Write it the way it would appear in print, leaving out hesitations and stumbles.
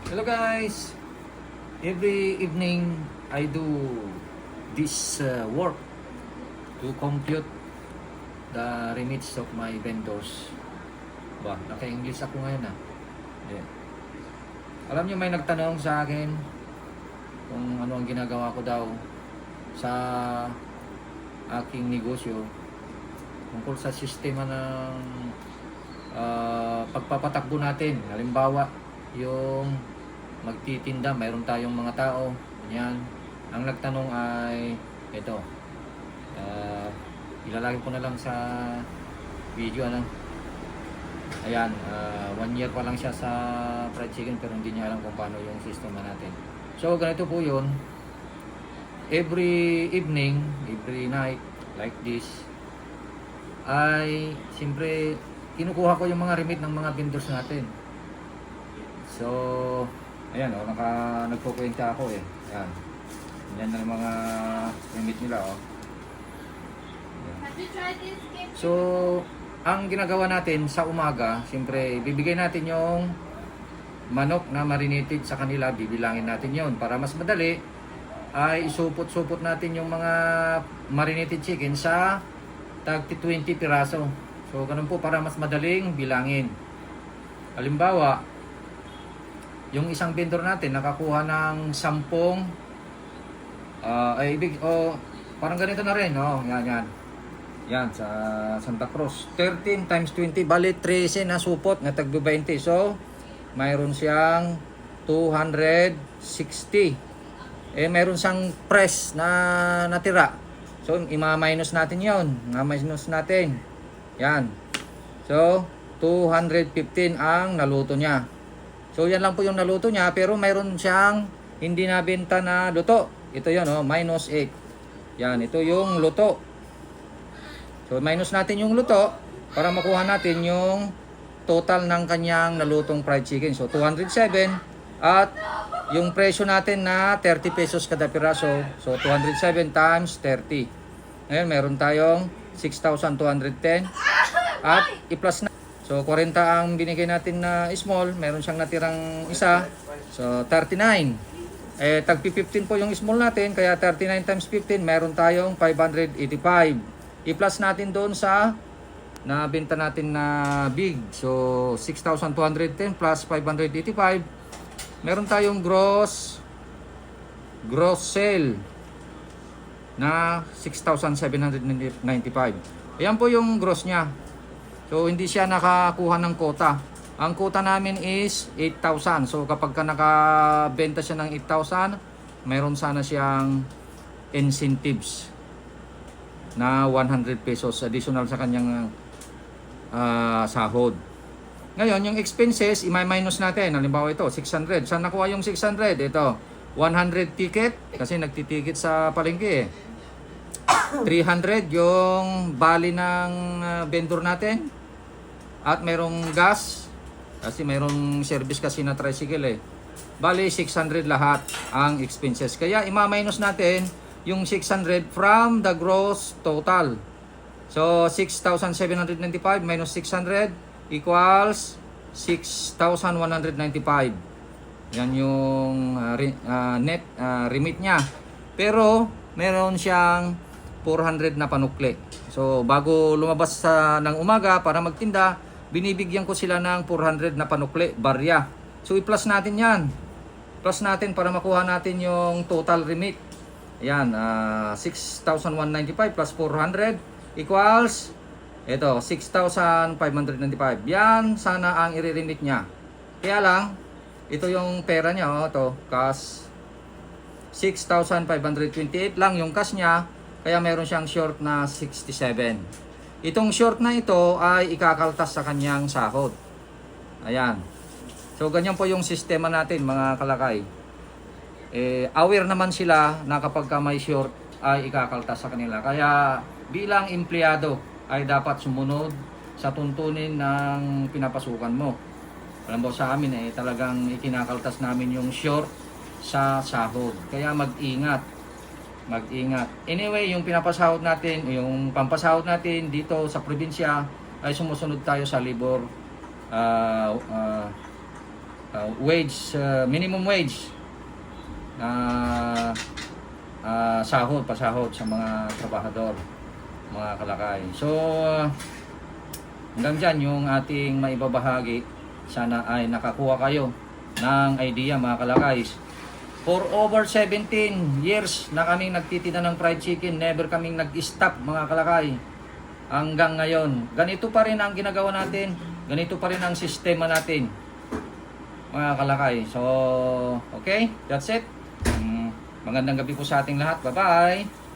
Hello guys! Every evening I do this work to compute the remits of my vendors. Ba, naka-English ako ngayon ah. Yeah. Alam niyo may nagtanong sa akin kung ano ang ginagawa ko daw sa aking negosyo tungkol sa sistema ng pagpapatakbo natin. Halimbawa, yung magtitinda, mayroon tayong mga tao, ganyan. Ang nagtanong ay ito. Ilalagay ko na lang sa video ano. Ayan, 1 year pa lang siya sa fried chicken pero hindi niya alam kung paano yung sistema natin. So ganito po yun. Every evening, every night like this ay siyempre kinukuha ko yung mga remit ng mga vendors natin. So, ayan o, nagkukwenta ako eh. Ayan. Yan na yung mga remit nila o. So, ang ginagawa natin sa umaga, siyempre, bibigay natin yung manok na marinated sa kanila, bibilangin natin yon para mas madali ay isupot-supot natin yung mga marinated chicken sa tag 20 piraso. So, ganun po para mas madaling bilangin. Halimbawa, yung isang vendor natin nakakuha ng 10 parang ganito na rin, yan. Yan sa Santa Cruz. 13 times 20 bali 13 na supot na tag 20. So, mayroon siyang 260. Mayroon siyang press na natira. So, ima-minus natin 'yon. Nga-minus natin. Yan. So, 215 ang naluto niya. So, yan lang po yung naluto niya. Pero mayroon siyang hindi nabenta na luto. Ito yun, minus 8. Yan, ito yung luto. So, minus natin yung luto para makuha natin yung total ng kanyang nalutong fried chicken. So, 207. At yung presyo natin na 30 pesos kada piraso. So, 207 times 30. Ngayon, meron tayong 6,210. At i-plus na. So, 40 ang binigay natin na small. Meron siyang natirang isa. So, 39. Tag 15 po yung small natin. Kaya 39 times 15, meron tayong 585. I-plus natin doon sa nabenta natin na big. So, 6,210 plus 585. Meron tayong gross sale na 6,795. Ayan po yung gross niya. So, hindi siya nakakuha ng quota. Ang quota namin is 8,000. So, kapag ka nakabenta siya ng 8,000, mayroon sana siyang incentives na 100 pesos additional sa kanyang sahod. Ngayon, yung expenses, i-minus natin. Halimbawa ito, 600. Saan nakuha yung 600? Ito, 100 ticket. Kasi nagtiticket sa palengke eh. 300 yung bali ng vendor natin. At merong gas. Kasi merong service kasi na tricycle eh. Bali, 600 lahat ang expenses. Kaya, ima-minus natin yung 600 from the gross total. So, 6,795 minus 600 equals 6,195. Yan yung net remit niya. Pero, meron siyang 400 na panukli. So, bago lumabas ng umaga para magtinda, binibigyan ko sila ng 400 na panukli, barya. So, i-plus natin yan. Plus natin para makuha natin yung total remit. Ayan, 6,195 plus 400 equals, ito, 6,595. Yan, sana ang i-remit niya. Kaya lang, ito yung pera niya, ito, cash. 6,528 lang yung cash niya, kaya meron siyang short na 67. Itong short na ito ay ikakaltas sa kanyang sahod. Ayan. So, ganyan po yung sistema natin, mga kalakay. Aware naman sila na kapag may short ay ikakaltas sa kanila. Kaya, bilang empleyado ay dapat sumunod sa tuntunin ng pinapasukan mo. Alam mo sa amin talagang ikinakaltas namin yung short sa sahod. Kaya mag-ingat. Anyway, yung pinapasahod natin, yung pampasahod natin dito sa probinsya ay sumusunod tayo sa labor minimum wage na pasahod sa mga trabahador, mga kalakay. So, hanggang dyan yung ating maibabahagi. Sana ay nakakuha kayo ng idea, mga kalakay. For over 17 years na kaming nagtitinda ng fried chicken, never kaming nag-stop, mga kalakay. Hanggang ngayon, ganito pa rin ang ginagawa natin, ganito pa rin ang sistema natin, mga kalakay. So, okay, that's it. Magandang gabi po sa ating lahat. Bye-bye!